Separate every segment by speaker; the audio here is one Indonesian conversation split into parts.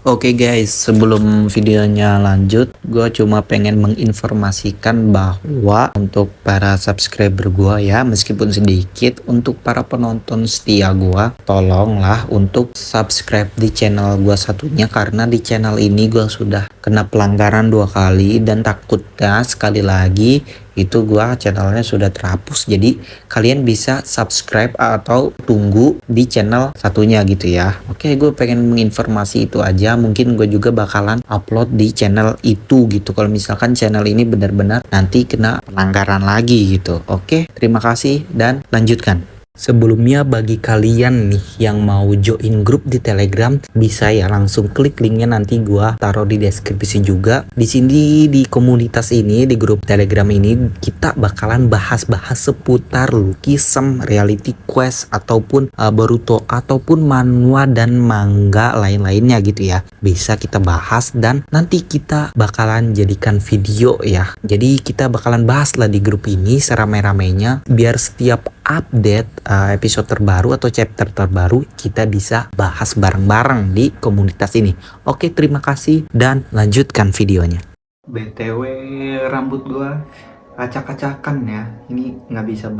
Speaker 1: Oke guys, sebelum videonya lanjut, gue cuma pengen menginformasikan bahwa untuk para subscriber gue ya, meskipun sedikit, untuk para penonton setia gue, tolonglah untuk subscribe di channel gue satunya, karena di channel ini gue sudah kena pelanggaran 2 kali dan takutnya sekali lagi itu gua channelnya sudah terhapus. Jadi kalian bisa subscribe atau tunggu di channel satunya gitu ya. Oke, gue pengen menginformasi itu aja. Mungkin gue juga bakalan upload di channel itu gitu kalau misalkan channel ini benar-benar nanti kena pelanggaran lagi gitu. Oke, terima kasih dan lanjutkan. Sebelumnya bagi kalian nih yang mau join grup di Telegram, bisa ya langsung klik linknya, nanti gua taruh di deskripsi juga. Di sini di komunitas ini, di grup Telegram ini, kita bakalan bahas-bahas seputar Lucky-some, Reality Quest ataupun Boruto ataupun manhwa dan manga lain-lainnya gitu ya. Bisa kita bahas dan nanti kita bakalan jadikan video ya. Jadi kita bakalan bahas lah di grup ini serame-ramenya biar setiap update episode terbaru atau chapter terbaru kita bisa bahas bareng-bareng di komunitas ini. Oke, terima kasih dan lanjutkan videonya. BTW rambut gua acak-acakan ya. Ini nggak bisa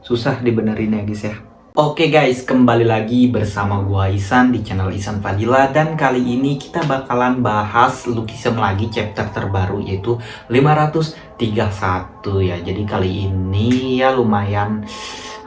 Speaker 1: susah dibenerin ya guys ya. Oke guys, kembali lagi bersama gua Isan di channel Isan Fadila, dan kali ini kita bakalan bahas Lucky-some lagi chapter terbaru yaitu 531 ya. Jadi kali ini ya lumayan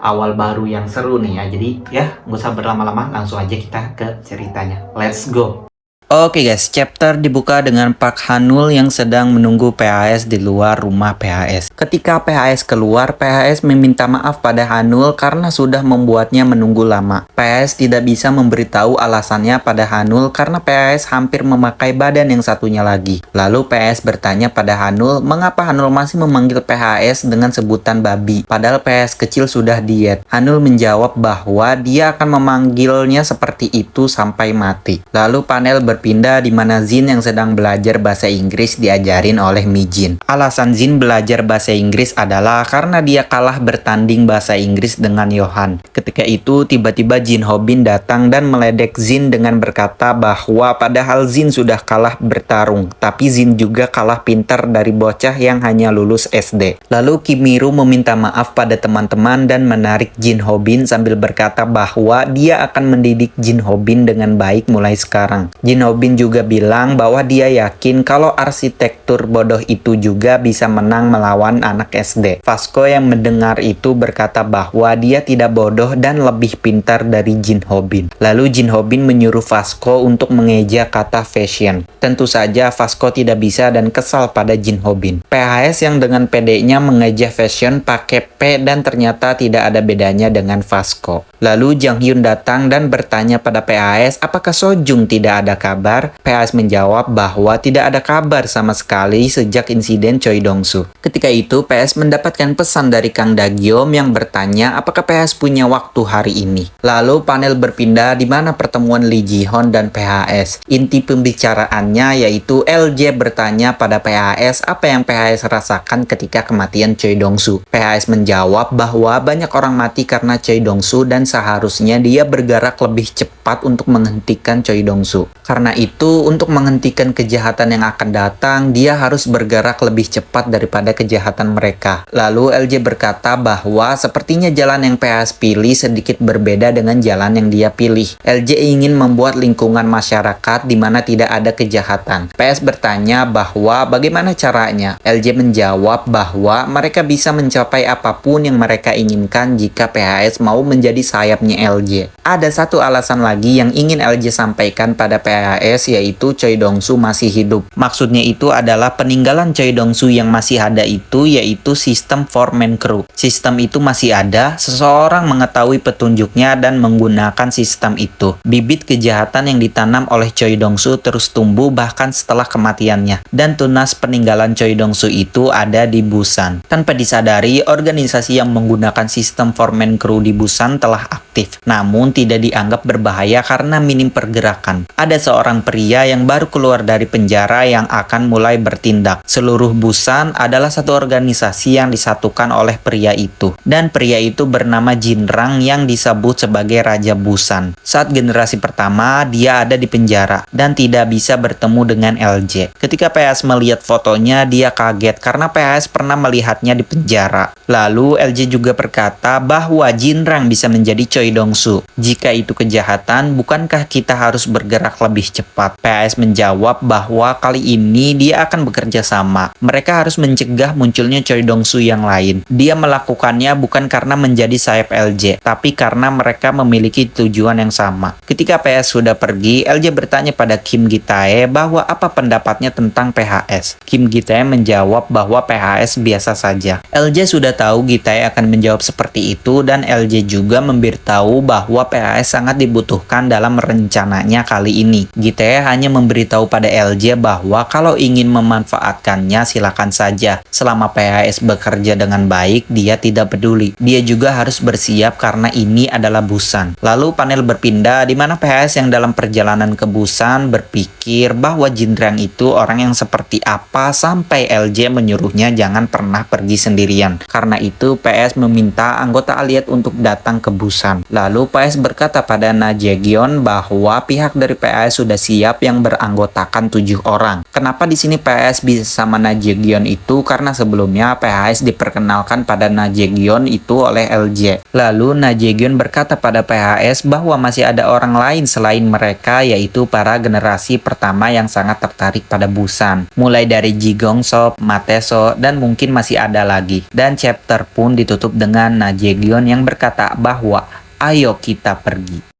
Speaker 1: awal baru yang seru nih ya. Jadi ya nggak usah berlama-lama, langsung aja kita ke ceritanya. Let's go. Oke guys, chapter dibuka dengan Park Hanul yang sedang menunggu PHS di luar rumah PHS. Ketika PHS keluar, PHS meminta maaf pada Hanul karena sudah membuatnya menunggu lama. PHS tidak bisa memberitahu alasannya pada Hanul karena PHS hampir memakai badan yang satunya lagi. Lalu PHS bertanya pada Hanul mengapa Hanul masih memanggil PHS dengan sebutan babi, padahal PHS kecil sudah diet. Hanul menjawab bahwa dia akan memanggilnya seperti itu sampai mati. Lalu panel berpindah di mana Jin yang sedang belajar bahasa Inggris diajarin oleh Mijin. Alasan Jin belajar bahasa Inggris adalah karena dia kalah bertanding bahasa Inggris dengan Yohan. Ketika itu tiba-tiba Jin Hobin datang dan meledek Jin dengan berkata bahwa padahal Jin sudah kalah bertarung, tapi Jin juga kalah pintar dari bocah yang hanya lulus SD. Lalu Kimiru meminta maaf pada teman-teman dan menarik Jin Hobin sambil berkata bahwa dia akan mendidik Jin Hobin dengan baik mulai sekarang. Jin Hobin juga bilang bahwa dia yakin kalau arsitektur bodoh itu juga bisa menang melawan anak SD. Vasco yang mendengar itu berkata bahwa dia tidak bodoh dan lebih pintar dari Jin Hobin. Lalu Jin Hobin menyuruh Vasco untuk mengeja kata fashion. Tentu saja Vasco tidak bisa dan kesal pada Jin Hobin. PHS yang dengan pedenya mengeja fashion pakai P dan ternyata tidak ada bedanya dengan Vasco. Lalu Jang Hyun datang dan bertanya pada PHS apakah Sojung tidak ada kabar. PHS menjawab bahwa tidak ada kabar sama sekali sejak insiden Choi Dong-soo. Ketika itu PHS mendapatkan pesan dari Kang Dagyom yang bertanya apakah PHS punya waktu hari ini. Lalu panel berpindah di mana pertemuan Lee Ji-hoon dan PHS. Inti pembicaraannya yaitu LJ bertanya pada PHS apa yang PHS rasakan ketika kematian Choi Dong-soo. PHS menjawab bahwa banyak orang mati karena Choi Dong-soo dan seharusnya dia bergerak lebih cepat untuk menghentikan Choi Dong-soo. Karena itu, untuk menghentikan kejahatan yang akan datang, dia harus bergerak lebih cepat daripada kejahatan mereka. Lalu LJ berkata bahwa sepertinya jalan yang PHS pilih sedikit berbeda dengan jalan yang dia pilih. LJ ingin membuat lingkungan masyarakat di mana tidak ada kejahatan. PHS bertanya bahwa bagaimana caranya. LJ menjawab bahwa mereka bisa mencapai apapun yang mereka inginkan jika PHS mau menjadi sayapnya LJ. Ada satu alasan lagi yang ingin LJ sampaikan pada PHS yaitu Choi Dong-soo masih hidup. Maksudnya itu adalah peninggalan Choi Dong-soo yang masih ada itu yaitu sistem foreman crew. Sistem itu masih ada, seseorang mengetahui petunjuknya dan menggunakan sistem itu. Bibit kejahatan yang ditanam oleh Choi Dong-soo terus tumbuh bahkan setelah kematiannya. Dan tunas peninggalan Choi Dong-soo itu ada di Busan. Tanpa disadari, organisasi yang menggunakan sistem foreman crew di Busan telah aktif. Namun tidak dianggap berbahaya karena minim pergerakan. Ada seorang seorang pria yang baru keluar dari penjara yang akan mulai bertindak. Seluruh Busan adalah satu organisasi yang disatukan oleh pria itu. Dan pria itu bernama Jinrang yang disebut sebagai Raja Busan. Saat generasi pertama, dia ada di penjara dan tidak bisa bertemu dengan LJ. Ketika PS melihat fotonya, dia kaget karena PS pernah melihatnya di penjara. Lalu LJ juga berkata bahwa Jinrang bisa menjadi Choi Dong-soo. Jika itu kejahatan, bukankah kita harus bergerak lebih cepat? PS menjawab bahwa kali ini dia akan bekerja sama. Mereka harus mencegah munculnya Choi Dong-soo yang lain. Dia melakukannya bukan karena menjadi sayap LJ, tapi karena mereka memiliki tujuan yang sama. Ketika PS sudah pergi, LJ bertanya pada Kim Gi-tae bahwa apa pendapatnya tentang PHS. Kim Gi-tae menjawab bahwa PHS biasa saja. LJ sudah tahu Gi-tae akan menjawab seperti itu dan LJ juga memberitahu bahwa PHS sangat dibutuhkan dalam rencananya kali ini. Gi-tae hanya memberitahu pada LJ bahwa kalau ingin memanfaatkannya silakan saja. Selama PHS bekerja dengan baik, dia tidak peduli. Dia juga harus bersiap karena ini adalah Busan. Lalu panel berpindah di mana PHS yang dalam perjalanan ke Busan berpikir bahwa Jinrang itu orang yang seperti apa sampai LJ menyuruhnya jangan pernah pergi sendirian. Karena itu PS meminta anggota Aliat untuk datang ke Busan. Lalu PS berkata pada Na Jae-gyeon bahwa pihak dari PS sudah siap yang beranggotakan 7 orang. Kenapa di sini PS bisa sama Na Jae-gyeon itu? Karena sebelumnya PS diperkenalkan pada Na Jae-gyeon itu oleh LJ. Lalu Na Jae-gyeon berkata pada PS bahwa masih ada orang lain selain mereka, yaitu para generasi pertama yang sangat tertarik pada Busan. Mulai dari Ji Gong-sop, Ma Tae-so, dan mungkin masih ada lagi. Dan chapter pun ditutup dengan Na Jae-gyeon yang berkata bahwa ayo kita pergi.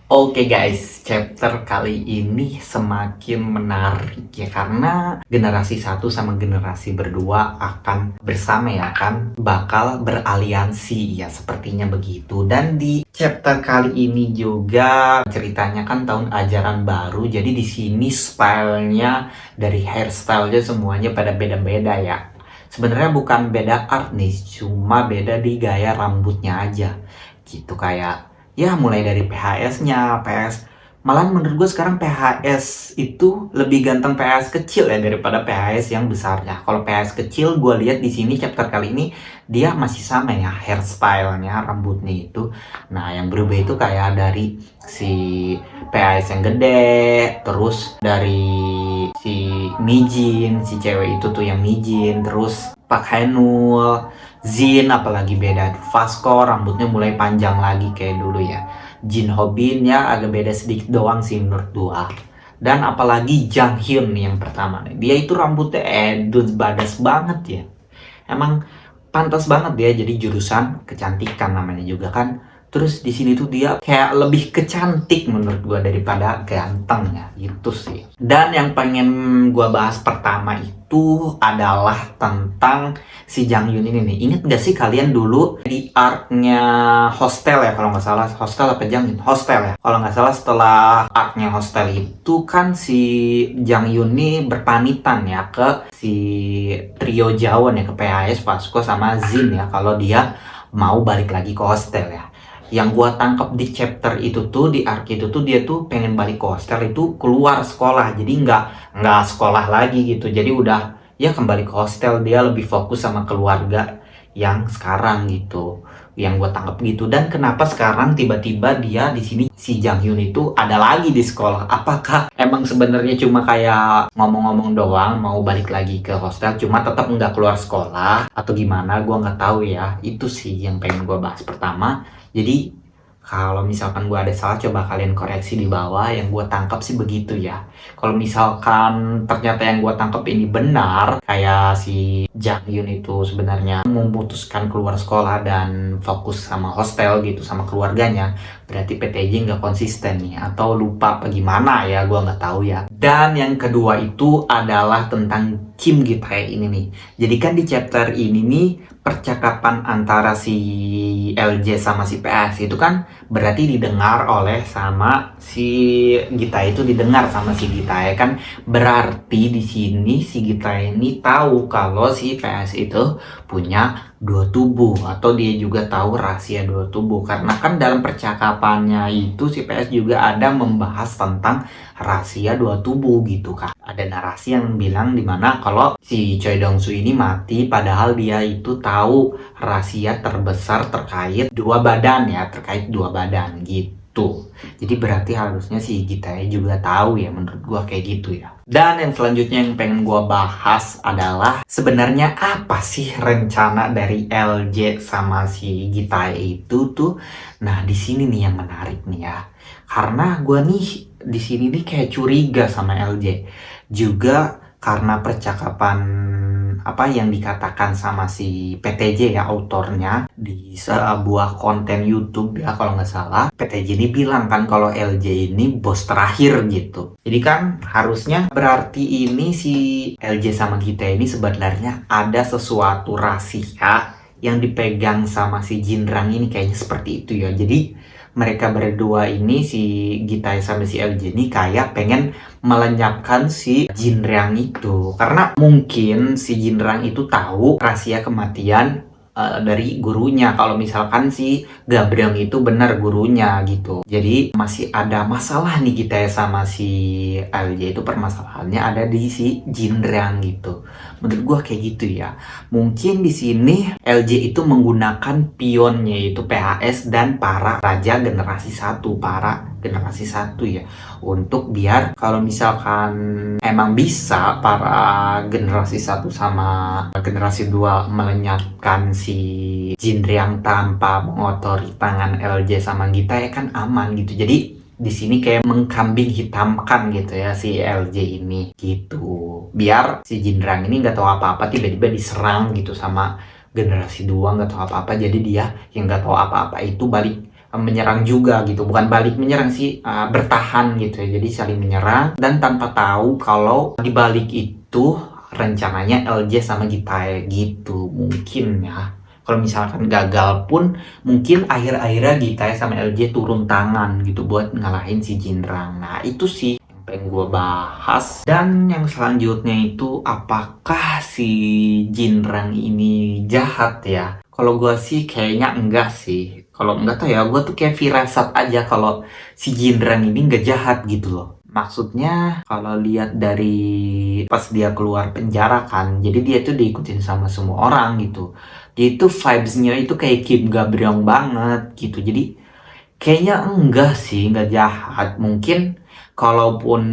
Speaker 1: Oke guys, chapter kali ini semakin menarik ya karena generasi 1 sama generasi berdua akan bersama ya kan bakal beraliansi ya sepertinya begitu. Dan di chapter kali ini juga ceritanya kan tahun ajaran baru, jadi di sini stylenya dari hairstylenya semuanya pada beda-beda ya. Sebenarnya bukan beda art nih, cuma beda di gaya rambutnya aja gitu. Kayak ya mulai dari PHS-nya, PS. Malahan menurut gue sekarang PHS itu lebih ganteng PHS kecil ya daripada PHS yang besarnya. Kalau PHS kecil gue lihat di sini chapter kali ini dia masih sama ya hairstyle-nya, rambutnya itu. Nah yang berubah itu kayak dari si PHS yang gede, terus dari si Mijin, si cewek itu tuh yang Mijin, terus Pak Haenul, Jin apalagi beda. Vasco rambutnya mulai panjang lagi kayak dulu ya. Jin Hobin ya agak beda sedikit doang sih menurut gua. Dan apalagi Jang Hyun nih yang pertama nih. Dia itu rambutnya edut badas banget ya. Emang pantas banget dia jadi jurusan kecantikan namanya juga kan. Terus di sini tuh dia kayak lebih kecantik menurut gua daripada ganteng ya, gitu sih. Dan yang pengen gua bahas pertama itu adalah tentang si Jang Hyun ini nih. Ingat gak sih kalian dulu di arc-nya Hostel ya kalau nggak salah, Hostel apa Jang Hyun? Hostel ya. Kalau nggak salah setelah arc-nya Hostel itu kan si Jang Hyun ini berpamitan ya ke si trio Jawon ya, ke PHS, Vasco sama Jin ya kalau dia mau balik lagi ke Hostel ya. Yang gua tangkap di chapter itu tuh, di arc itu tuh dia tuh pengen balik ke Hostel itu keluar sekolah, jadi nggak sekolah lagi gitu, jadi udah ya kembali ke Hostel, dia lebih fokus sama keluarga yang sekarang gitu, yang gua tangkap gitu. Dan kenapa sekarang tiba-tiba dia di sini si Jang Hyun itu ada lagi di sekolah? Apakah emang sebenarnya cuma kayak ngomong-ngomong doang mau balik lagi ke Hostel, cuma tetap nggak keluar sekolah atau gimana? Gua nggak tahu ya. Itu sih yang pengen gua bahas pertama. Jadi kalau misalkan gue ada salah coba kalian koreksi di bawah. Yang gue tangkap sih begitu ya. Kalau misalkan ternyata yang gue tangkap ini benar, kayak si Jang Hyun itu sebenarnya memutuskan keluar sekolah dan fokus sama Hostel gitu, sama keluarganya, berarti PTJ nggak konsisten nih, atau lupa apa gimana ya, gue nggak tahu ya. Dan yang kedua itu adalah tentang Kim Gi-tae ini nih. Jadi kan di chapter ini nih percakapan antara si LJ sama si PS itu kan berarti didengar oleh sama si Gi-tae, itu didengar sama si Gi-tae kan, berarti di sini si Gi-tae ini tahu kalau si PS itu punya dua tubuh, atau dia juga tahu rahasia dua tubuh. Karena kan dalam percakapannya itu si PS juga ada membahas tentang rahasia dua tubuh gitu kan. Ada narasi yang bilang dimana kalau si Choi Dong Soo ini mati padahal dia itu tahu rahasia terbesar terkait dua badan ya, terkait dua badan gitu. Jadi berarti harusnya si Gitae juga tahu ya, menurut gua kayak gitu ya. Dan yang selanjutnya yang pengen gua bahas adalah sebenarnya apa sih rencana dari LJ sama si Gitae itu tuh. Nah, di sini nih yang menarik nih ya. Karena gua nih di sini nih kayak curiga sama LJ. Juga karena percakapan apa yang dikatakan sama si PTJ ya, autornya di sebuah konten YouTube ya kalau nggak salah, PTJ ini bilang kan kalau LJ ini bos terakhir gitu. Jadi kan harusnya berarti ini si LJ sama kita ini sebenarnya ada sesuatu rahasia yang dipegang sama si Jinrang ini, kayaknya seperti itu ya. Jadi mereka berdua ini, si Gitae sama si LJ ini kayak pengen melenyapkan si Jinrang itu. Karena mungkin si Jinrang itu tahu rahasia kematian dari gurunya. Kalau misalkan si Gabriel itu benar gurunya gitu. Jadi masih ada masalah nih Gitae sama si LJ itu, permasalahannya ada di si Jinrang gitu. Menurut gua kayak gitu ya. Mungkin di sini LJ itu menggunakan pionnya yaitu PHS dan para raja generasi 1, para generasi 1 ya, untuk biar kalau misalkan emang bisa para generasi 1 sama generasi 2 melenyapkan si Jinrang tanpa mengotori tangan LJ sama Gitae kan aman gitu. Jadi di sini kayak mengkambing hitamkan gitu ya si LJ ini gitu, biar si Jinrang ini nggak tahu apa-apa tiba-tiba diserang gitu sama generasi 2 nggak tahu apa-apa, jadi dia yang nggak tahu apa-apa itu balik menyerang juga gitu, bukan balik menyerang sih, bertahan gitu ya, jadi saling menyerang dan tanpa tahu kalau di balik itu rencananya LJ sama Gitae gitu mungkin ya. Kalau misalkan gagal pun mungkin akhir-akhirnya Gitae sama LJ turun tangan gitu buat ngalahin si Jinrang. Nah itu sih yang pengen gue bahas. Dan yang selanjutnya itu apakah si Jinrang ini jahat ya? Kalau gue sih kayaknya enggak sih. Kalau enggak tuh ya gue tuh kayak firasat aja kalau si Jinrang ini enggak jahat gitu loh. Maksudnya kalau lihat dari pas dia keluar penjara kan, jadi dia tuh diikutin sama semua orang gitu. Dia itu vibes-nya itu kayak Kim Gabriel banget gitu. Jadi kayaknya enggak sih, enggak jahat. Mungkin kalaupun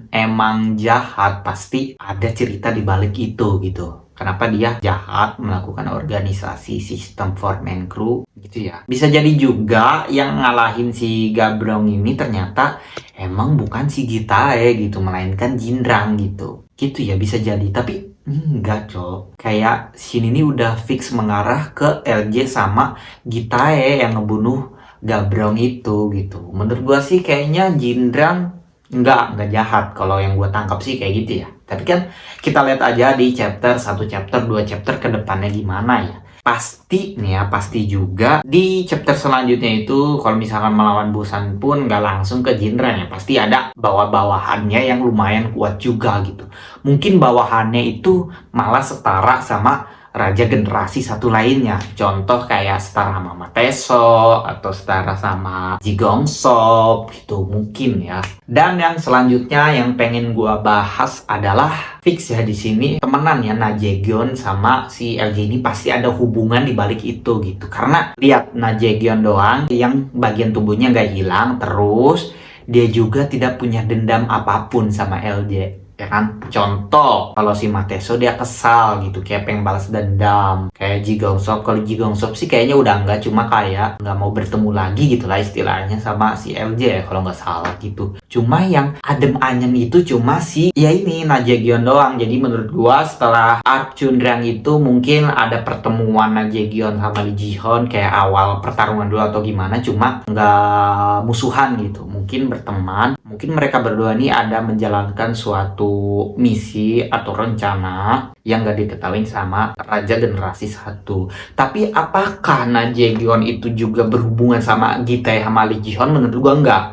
Speaker 1: emang jahat pasti ada cerita di balik itu gitu. Kenapa dia jahat melakukan organisasi sistem foreman crew gitu ya. Bisa jadi juga yang ngalahin si Gabrong ini ternyata emang bukan si Gitae gitu, melainkan Jinrang gitu. Gitu ya bisa jadi, tapi enggak cok. Kayak sini nih udah fix mengarah ke LJ sama Gitae yang ngebunuh Gabrong itu gitu. Menurut gua sih kayaknya Jinrang enggak jahat. Kalau yang gua tangkap sih kayak gitu ya. Tapi kan kita lihat aja di chapter 1, chapter 2, chapter ke depannya gimana ya. Pasti nih ya, pasti juga di chapter selanjutnya itu kalau misalkan melawan Busan pun nggak langsung ke Jinrang ya. Pasti ada bawah-bawahannya yang lumayan kuat juga gitu. Mungkin bawahannya itu malah setara sama raja generasi 1 lainnya. Contoh kayak setara sama Mateso atau setara sama Jigongsop gitu mungkin ya. Dan yang selanjutnya yang pengen gua bahas adalah fix ya di sini temenan ya, Na Jae-gyeon sama si LJ ini pasti ada hubungan di balik itu gitu. Karena lihat Na Jae-gyeon doang yang bagian tubuhnya nggak hilang, terus dia juga tidak punya dendam apapun sama LJ. Ya kan, contoh kalau si Mateso dia kesal gitu, kayak pengen balas dendam. Kayak Jigongsop, kalau Jigongsop sih kayaknya udah enggak, cuma kayak nggak mau bertemu lagi gitu lah istilahnya sama si LJ ya kalau nggak salah gitu. Cuma yang adem ayem itu cuma si ya ini Na Jae-gyeon doang. Jadi menurut gua setelah arc Chunryang itu mungkin ada pertemuan Na Jae-gyeon sama Lee Ji-hoon kayak awal pertarungan dulu atau gimana, cuma nggak musuhan gitu, mungkin berteman. Mungkin mereka berdua ini ada menjalankan suatu misi atau rencana yang gak diketahui sama Raja Generasi 1. Tapi apakah Najeon itu juga berhubungan sama Gitae sama Lee Ji-hoon? Menurut gua enggak.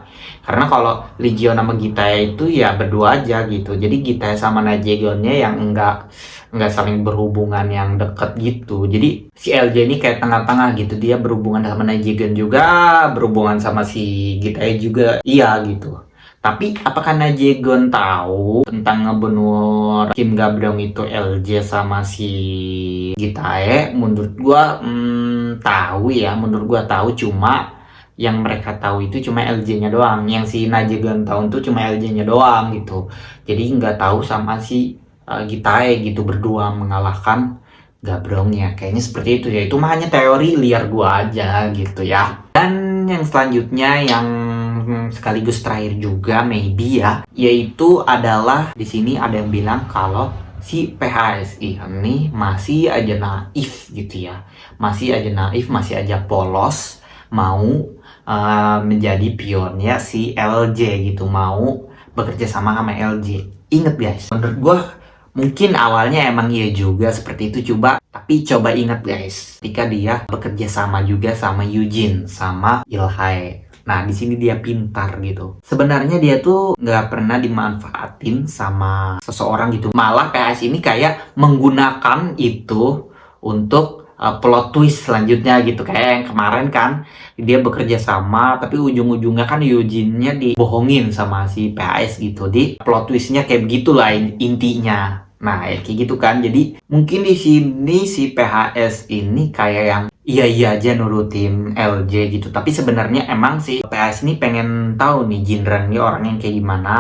Speaker 1: Karena kalau Lee Ji-hoon sama Gitae itu ya berdua aja gitu. Jadi Gitae sama Najeonnya yang enggak saling berhubungan yang deket gitu. Jadi si LJ ini kayak tengah-tengah gitu. Dia berhubungan sama Najeon juga, berhubungan sama si Gitae juga. Iya gitu. Tapi apakah Najeon tahu tentang ngebunuh Kim Ga-beom itu LJ sama si Gitae? Menurut gua tahu ya, menurut gua tahu, cuma yang mereka tahu itu cuma LJ-nya doang. Yang si Najeon tahu itu cuma LJ-nya doang gitu. Jadi nggak tahu sama si Gitae gitu, berdua mengalahkan Gabrongnya. Kayaknya seperti itu ya. Itu mah hanya teori liar gua aja gitu ya. Dan yang selanjutnya yang sekaligus terakhir juga maybe ya, yaitu adalah di sini ada yang bilang kalau si PHSI ini masih aja naif gitu ya. Masih aja naif, masih aja polos mau menjadi pionnya si LJ gitu, mau bekerja sama LJ. Ingat guys, menurut gua mungkin awalnya emang iya juga seperti itu, tapi coba ingat guys, ketika dia bekerja sama juga sama Eugene, sama Ilhae. Nah, di sini dia pintar gitu. Sebenarnya dia tuh nggak pernah dimanfaatin sama seseorang gitu. Malah PS ini kayak menggunakan itu untuk plot twist selanjutnya gitu. Kayak yang kemarin kan, dia bekerja sama, tapi ujung-ujungnya kan Eugene-nya dibohongin sama si PS gitu. Di plot twistnya kayak begitulah intinya. Nah, kayak gitu kan. Jadi mungkin di sini si PHS ini kayak yang iya aja nurutin LJ gitu. Tapi sebenarnya emang si PHS ini pengen tahu nih Jinran ini orang yang kayak gimana.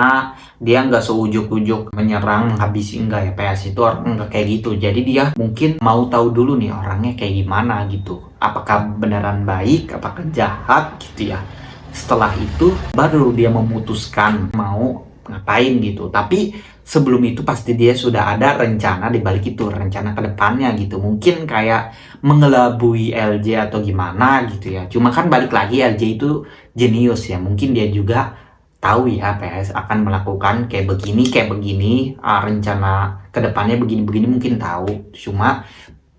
Speaker 1: Dia nggak seujuk-ujuk menyerang, menghabisi, enggak ya. PHS itu orang nggak kayak gitu. Jadi dia mungkin mau tahu dulu nih orangnya kayak gimana gitu. Apakah beneran baik, apakah jahat gitu ya. Setelah itu baru dia memutuskan mau ngapain gitu. Tapi sebelum itu pasti dia sudah ada rencana di balik itu, rencana ke depannya gitu. Mungkin kayak mengelabui LJ atau gimana gitu ya. Cuma kan balik lagi LJ itu jenius ya. Mungkin dia juga tahu ya PS akan melakukan kayak begini, rencana ke depannya begini-begini mungkin tahu. Cuma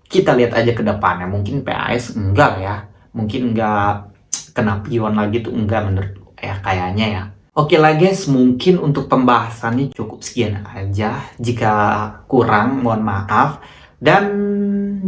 Speaker 1: kita lihat aja ke depannya. Mungkin PS enggak ya. Mungkin enggak kena pion lagi tuh, enggak menurut ya kayaknya ya. Oke lah guys, mungkin untuk pembahasannya cukup sekian aja. Jika kurang, mohon maaf. Dan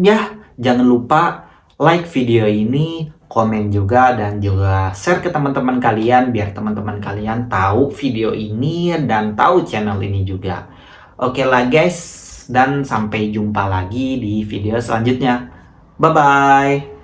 Speaker 1: ya, jangan lupa like video ini, komen juga, dan juga share ke teman-teman kalian biar teman-teman kalian tahu video ini dan tahu channel ini juga. Oke lah guys, dan sampai jumpa lagi di video selanjutnya. Bye-bye.